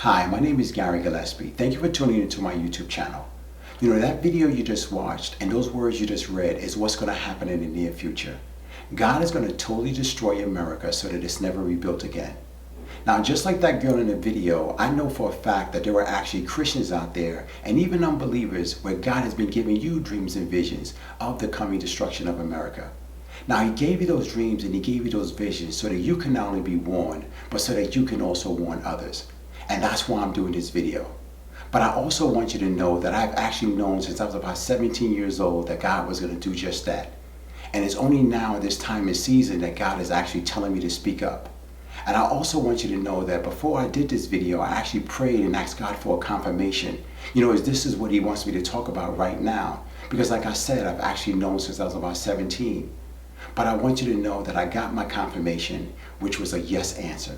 Hi, my name is Gillespie. Thank you for tuning into my YouTube channel. That video you just watched and those words you just read is what's going to happen in the near future. God is going to totally destroy America so that it's never rebuilt again. Now, just like that girl in the video, I know for a fact that there are actually Christians out there and even unbelievers where God has been giving you dreams and visions of the coming destruction of America. Now, he gave you those dreams and he gave you those visions so that you can not only be warned, but so that you can also warn others. And that's why I'm doing this video. But I also want you to know that I've actually known since I was about 17 years old that God was going to do just that. And it's only now at this time and season that God is actually telling me to speak up. And I also want you to know that before I did this video, I actually prayed and asked God for a confirmation. As this is what he wants me to talk about right now. Because like I said, I've actually known since I was about 17. But I want you to know that I got my confirmation, which was a yes answer.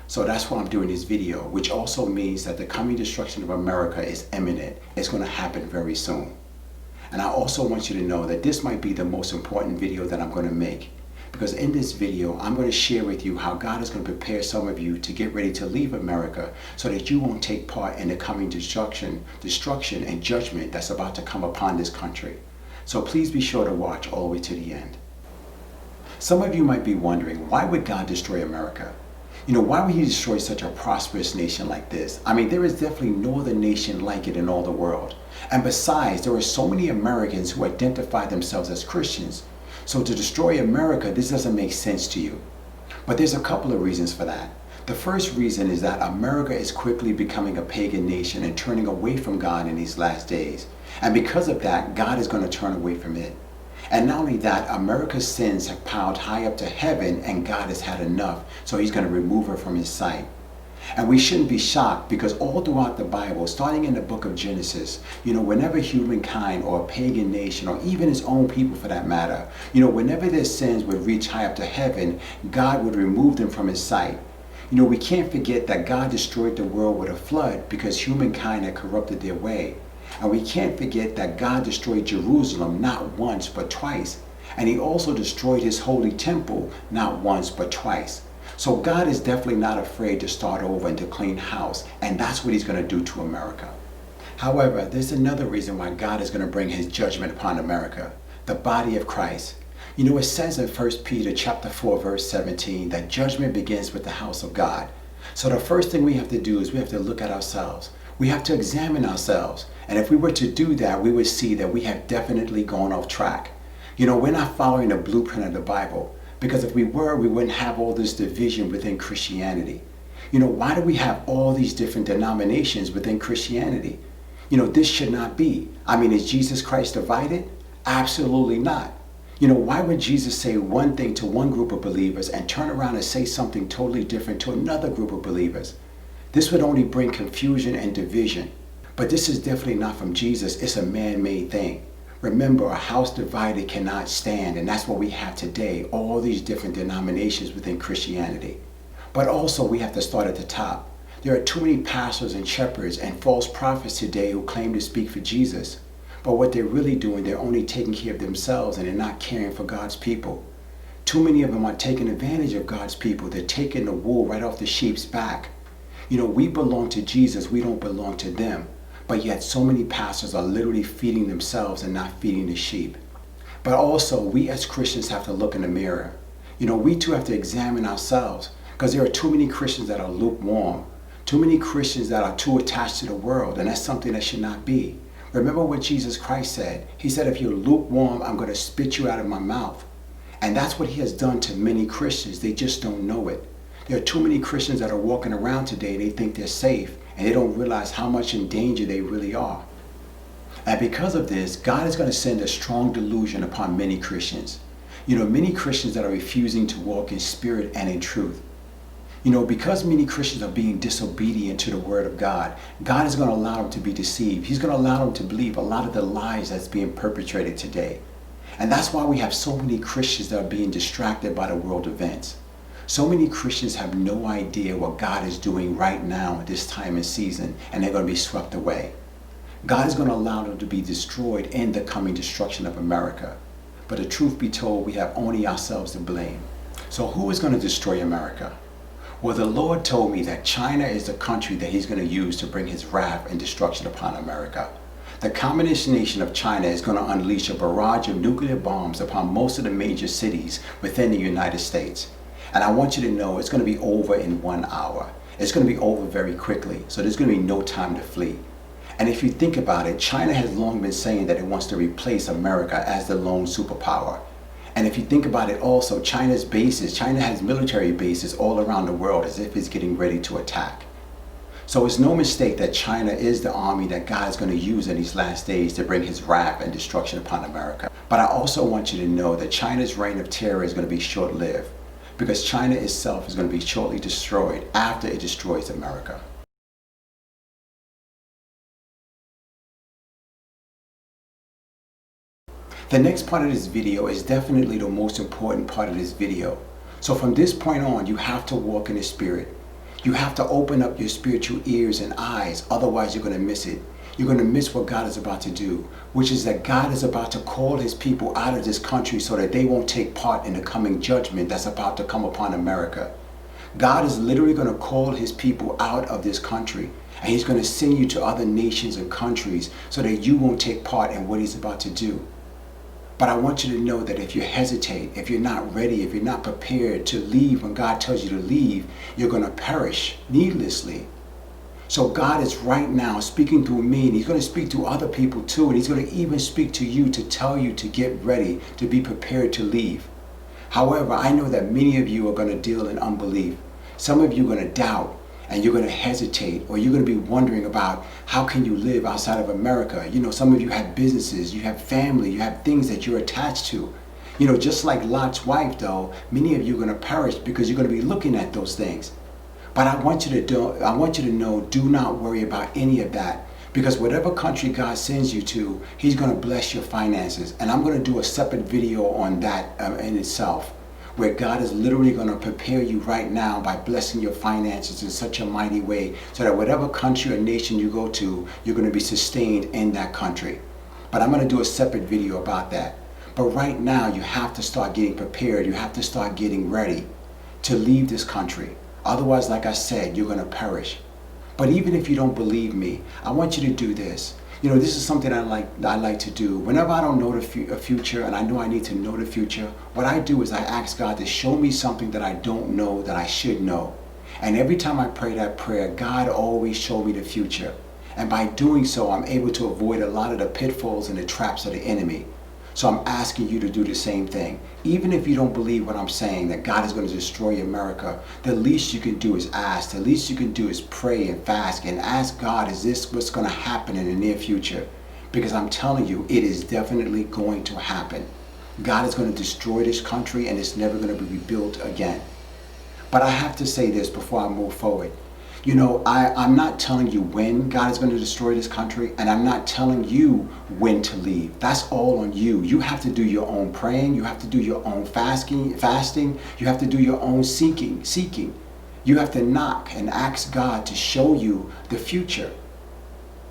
So that's why I'm doing this video, which also means that the coming destruction of America is imminent. It's going to happen very soon. And I also want you to know that this might be the most important video that I'm going to make. Because in this video, I'm going to share with you how God is going to prepare some of you to get ready to leave America so that you won't take part in the coming destruction and judgment that's about to come upon this country. So please be sure to watch all the way to the end. Some of you might be wondering, why would God destroy America? Why would he destroy such a prosperous nation like this? There is definitely no other nation like it in all the world. And besides, there are so many Americans who identify themselves as Christians. So to destroy America, this doesn't make sense to you. But there's a couple of reasons for that. The first reason is that America is quickly becoming a pagan nation and turning away from God in these last days. And because of that, God is going to turn away from it. And not only that, America's sins have piled high up to heaven and God has had enough, so he's going to remove her from his sight. And we shouldn't be shocked because all throughout the Bible, starting in the book of Genesis, whenever humankind or a pagan nation or even his own people for that matter, whenever their sins would reach high up to heaven, God would remove them from his sight. We can't forget that God destroyed the world with a flood because humankind had corrupted their way. And we can't forget that God destroyed Jerusalem not once but twice. And he also destroyed his holy temple not once but twice. So God is definitely not afraid to start over and to clean house. And that's what he's going to do to America. However, there's another reason why God is going to bring his judgment upon America, the body of Christ. It says in 1 Peter chapter 4, verse 17, that judgment begins with the house of God. So the first thing we have to do is we have to look at ourselves. We have to examine ourselves. And if we were to do that, we would see that we have definitely gone off track. We're not following the blueprint of the Bible. Because if we were, we wouldn't have all this division within Christianity. Why do we have all these different denominations within Christianity? This should not be. Is Jesus Christ divided? Absolutely not. Why would Jesus say one thing to one group of believers and turn around and say something totally different to another group of believers? This would only bring confusion and division. But this is definitely not from Jesus. It's a man-made thing. Remember, a house divided cannot stand, and that's what we have today, all these different denominations within Christianity. But also, we have to start at the top. There are too many pastors and shepherds and false prophets today who claim to speak for Jesus. But what they're really doing, they're only taking care of themselves and they're not caring for God's people. Too many of them are taking advantage of God's people. They're taking the wool right off the sheep's back. We belong to Jesus. We don't belong to them. But yet so many pastors are literally feeding themselves and not feeding the sheep. But also, we as Christians have to look in the mirror. We too have to examine ourselves because there are too many Christians that are lukewarm. Too many Christians that are too attached to the world, and that's something that should not be. Remember what Jesus Christ said. He said, if you're lukewarm, I'm going to spit you out of my mouth. And that's what he has done to many Christians. They just don't know it. There are too many Christians that are walking around today. They think they're safe. And they don't realize how much in danger they really are. And because of this, God is going to send a strong delusion upon many Christians. Many Christians that are refusing to walk in spirit and in truth. Because many Christians are being disobedient to the word of God, God is going to allow them to be deceived. He's going to allow them to believe a lot of the lies that's being perpetrated today. And that's why we have so many Christians that are being distracted by the world events. So many Christians have no idea what God is doing right now at this time and season, and they're going to be swept away. God is going to allow them to be destroyed in the coming destruction of America. But the truth be told, we have only ourselves to blame. So who is going to destroy America? Well, the Lord told me that China is the country that he's going to use to bring his wrath and destruction upon America. The communist nation of China is going to unleash a barrage of nuclear bombs upon most of the major cities within the United States. And I want you to know it's going to be over in 1 hour. It's going to be over very quickly, so there's going to be no time to flee. And if you think about it, China has long been saying that it wants to replace America as the lone superpower. And if you think about it also, China has military bases all around the world as if it's getting ready to attack. So it's no mistake that China is the army that God is going to use in these last days to bring his wrath and destruction upon America. But I also want you to know that China's reign of terror is going to be short-lived, because China itself is going to be shortly destroyed after it destroys America. The next part of this video is definitely the most important part of this video. So from this point on, you have to walk in the Spirit. You have to open up your spiritual ears and eyes, otherwise you're going to miss it. You're going to miss what God is about to do, which is that God is about to call his people out of this country so that they won't take part in the coming judgment that's about to come upon America. God is literally going to call his people out of this country, and he's going to send you to other nations and countries so that you won't take part in what he's about to do. But I want you to know that if you hesitate, if you're not ready, if you're not prepared to leave when God tells you to leave, you're going to perish needlessly. So God is right now speaking through me, and he's going to speak to other people too, and he's going to even speak to you to tell you to get ready, to be prepared to leave. However, I know that many of you are going to deal in unbelief. Some of you are going to doubt, and you're going to hesitate, or you're going to be wondering about how can you live outside of America. You know, some of you have businesses, you have family, you have things that you're attached to. You know, just like Lot's wife though, many of you are going to perish because you're going to be looking at those things. But I want you to know, do not worry about any of that, because whatever country God sends you to, he's going to bless your finances. And I'm going to do a separate video on that in itself, where God is literally going to prepare you right now by blessing your finances in such a mighty way so that whatever country or nation you go to, you're going to be sustained in that country. But I'm going to do a separate video about that. But right now, you have to start getting prepared. You have to start getting ready to leave this country. Otherwise, like I said, you're going to perish. But even if you don't believe me, I want you to do this. You know, this is something I like to do. Whenever I don't know the future, and I know I need to know the future, what I do is I ask God to show me something that I don't know that I should know. And every time I pray that prayer, God always showed me the future. And by doing so, I'm able to avoid a lot of the pitfalls and the traps of the enemy. So I'm asking you to do the same thing. Even if you don't believe what I'm saying, that God is going to destroy America, the least you can do is ask. The least you can do is pray and fast and ask God, is this what's going to happen in the near future? Because I'm telling you, it is definitely going to happen. God is going to destroy this country, and it's never going to be rebuilt again. But I have to say this before I move forward. You know, I'm not telling you when God is going to destroy this country, and I'm not telling you when to leave. That's all on you. You have to do your own praying. You have to do your own fasting. You have to do your own seeking. You have to knock and ask God to show you the future.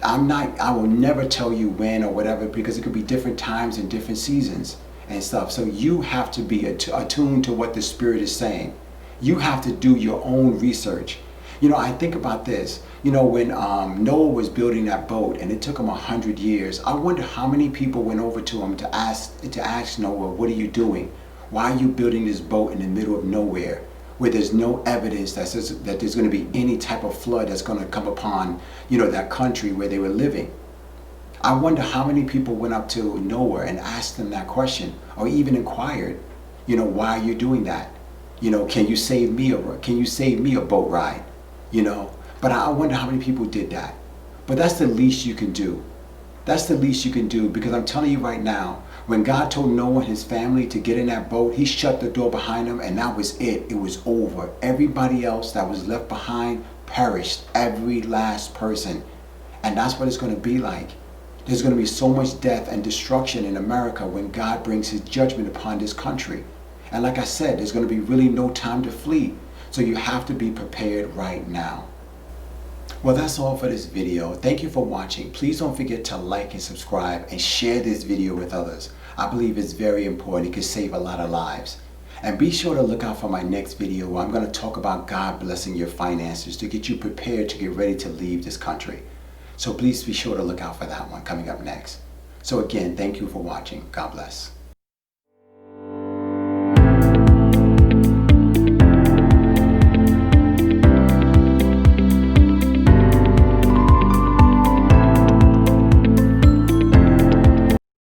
I will never tell you when or whatever, because it could be different times and different seasons and stuff. So you have to be attuned to what the Spirit is saying. You have to do your own research. You know, I think about this. You know, when Noah was building that boat, and it took him 100 years, I wonder how many people went over to him to ask Noah, what are you doing? Why are you building this boat in the middle of nowhere, where there's no evidence that says that there's going to be any type of flood that's going to come upon, you know, that country where they were living? I wonder how many people went up to Noah and asked him that question, or even inquired, you know, why are you doing that? You know, can you save me a boat ride? You know, but I wonder how many people did that. But that's the least you can do. That's the least you can do, because I'm telling you right now, when God told Noah and his family to get in that boat, he shut the door behind them, and that was it. It was over. Everybody else that was left behind perished, every last person. And that's what it's going to be like. There's going to be so much death and destruction in America when God brings his judgment upon this country. And like I said, there's going to be really no time to flee. So you have to be prepared right now. Well, that's all for this video. Thank you for watching. Please don't forget to like and subscribe and share this video with others. I believe it's very important. It can save a lot of lives. And be sure to look out for my next video where I'm going to talk about God blessing your finances to get you prepared to get ready to leave this country. So please be sure to look out for that one coming up next. So again, thank you for watching. God bless.